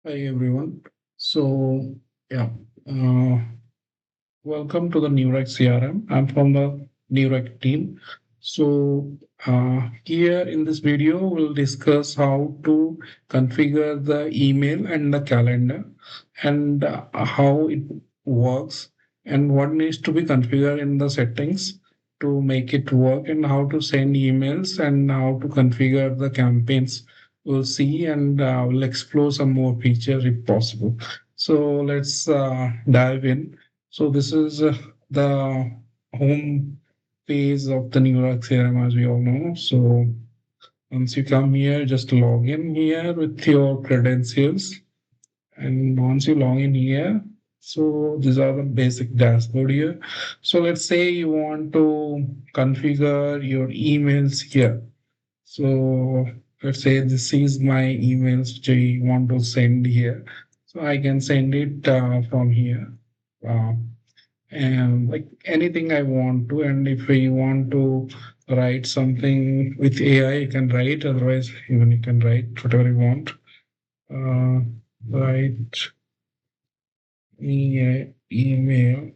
Hi everyone. So yeah, uh, welcome to the NeuRagg CRM. I'm from the NeuRagg team. So here in this video, we'll discuss how to configure the email and the calendar, and how it works, and what needs to be configured in the settings to make it work, and how to send emails and how to configure the campaigns. We'll see, and we'll explore some more features if possible. So let's dive in. So this is the home page of the NeuRagg CRM, as we all know. So once you come here, just log in here with your credentials. And once you log in here, so these are the basic dashboard here. So let's say you want to configure your emails here. So let's say this is my emails which I want to send here. So I can send it from here. Uh, and like anything I want to. And if I want to write something with AI, you can write. Otherwise, even you can write whatever you want. Uh, write me a email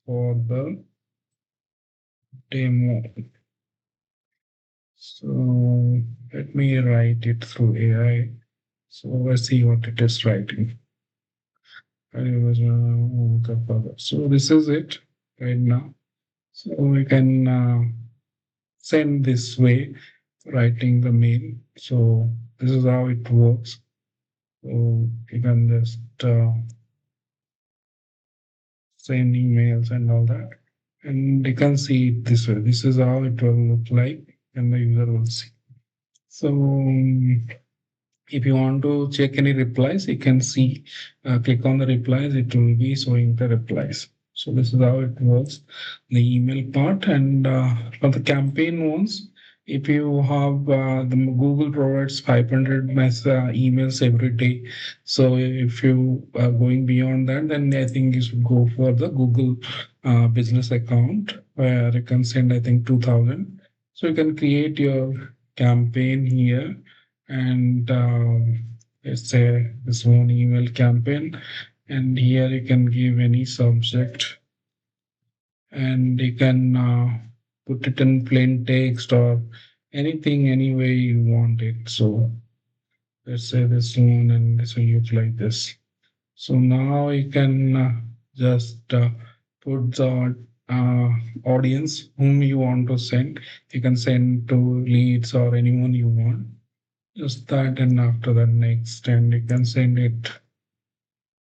for the demo. So let me write it through AI. So let's see what it is writing. So this is it right now. So we can send this way, writing the mail. So this is how it works. So you can just send emails and all that. And you can see it this way. This is how it will look like, and the user will see. So if you want to check any replies, you can see, click on the replies, it will be showing the replies. So this is how it works, the email part. And for the campaign ones, if you have the Google provides 500 emails every day. So if you are going beyond that, then I think you should go for the Google business account where you can send, I think, 2000. So you can create your campaign here, and let's say this one email campaign, and here you can give any subject, and you can put it in plain text or anything any way you want it. So let's say this one, and this will look like this. So now you can just put the audience whom you want to send. You can send to leads or anyone you want. Just that, and after that, next, and you can send it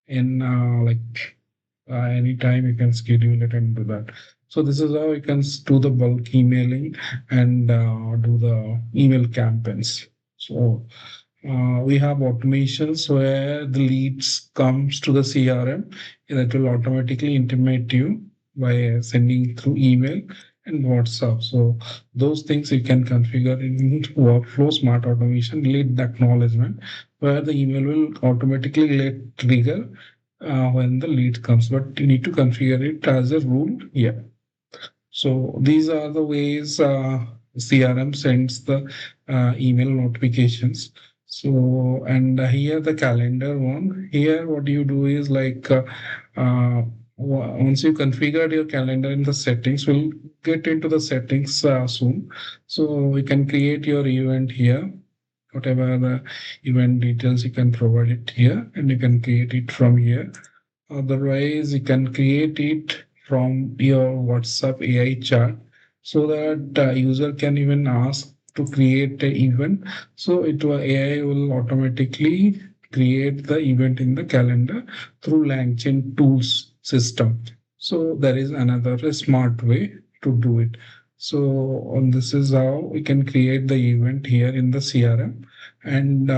in anytime you can schedule it and do that. So this is how you can do the bulk emailing and do the email campaigns. So we have automations where the leads comes to the CRM that will automatically intimate you by sending through email and WhatsApp. So those things you can configure in workflow smart automation lead acknowledgement, where the email will automatically let trigger when the lead comes, but you need to configure it as a rule. Yeah. So these are the ways CRM sends the email notifications. So, and here the calendar one. Here, what you do is like once you configured your calendar in the settings, we'll get into the settings soon. So we can create your event here. Whatever the event details, you can provide it here, and you can create it from here. Otherwise, you can create it from your WhatsApp AI chat, so that user can even ask to create an event. So AI will automatically create the event in the calendar through LangChain tools system. So there is another smart way to do it. So this is how we can create the event here in the CRM. And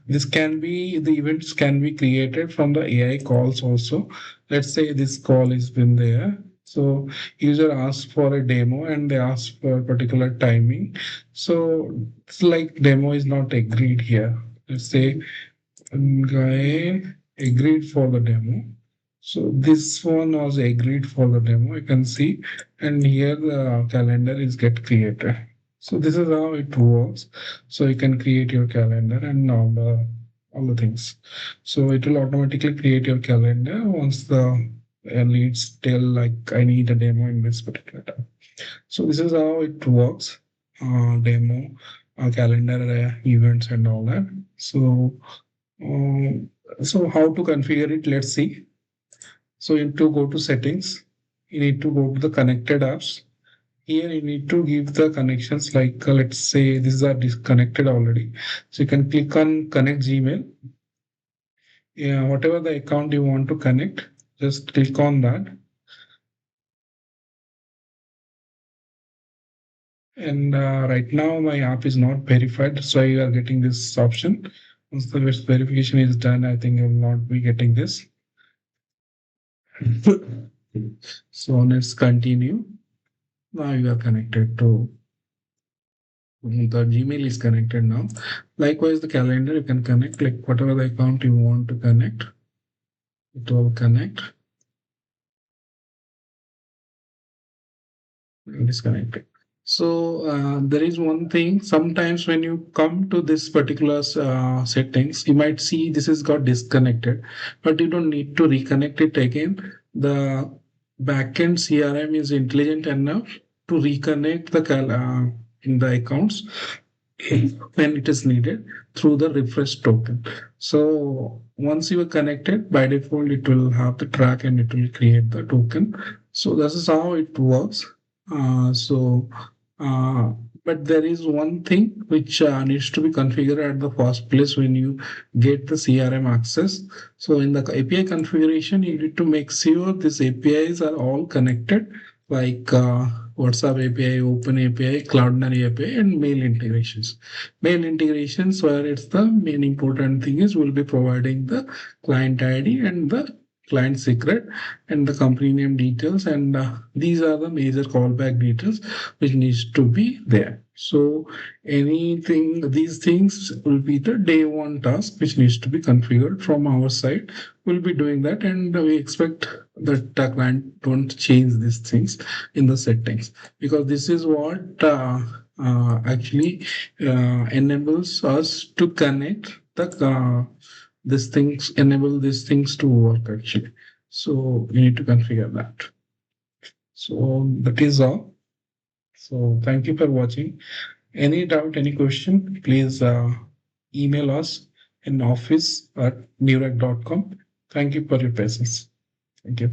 this can be, the events can be created from the AI calls also. Let's say this call has been there. So user asks for a demo and they ask for a particular timing. So it's like demo is not agreed here. Let's say guy agreed for the demo. So this one was agreed for the demo. You can see, and here the calendar is get created. So this is how it works. So you can create your calendar, and now the all the things. So it will automatically create your calendar once the leads tell like I need a demo in this particular time. So this is how it works. Demo, calendar, events, and all that. So how to configure it? Let's see. So you need to go to settings. You need to go to the connected apps. Here you need to give the connections like let's say these are disconnected already. So you can click on connect Gmail. Yeah, whatever the account you want to connect, just click on that. And right now my app is not verified, so you are getting this option. Once the verification is done, I think I will not be getting this. So let's continue. Now you are connected to the Gmail is connected now. Likewise, the calendar you can connect like whatever the account you want to connect. It will connect and disconnect. So there is one thing. Sometimes when you come to this particular settings, you might see this has got disconnected, but you don't need to reconnect it again. The backend CRM is intelligent enough to reconnect the in the accounts when it is needed through the refresh token. So once you are connected, by default, it will have the track and it will create the token. So this is how it works. Uh, so, uh, but there is one thing which needs to be configured at the first place when you get the CRM access. So in the API configuration, you need to make sure these APIs are all connected, like WhatsApp API, Open API, Cloudinary API, and mail integrations. Mail integrations, where it's the main important thing is we'll be providing the client ID and the client secret and the company name details, and these are the major callback details which needs to be there. So anything, these things will be the day one task which needs to be configured from our side. We'll be doing that, and we expect that the client don't change these things in the settings, because this is what actually enables us to connect the these things, enable these things to work actually. So you need to configure that. So that is all. So thank you for watching. Any doubt, any question, please email us in office@neurag.com. Thank you for your patience. Thank you.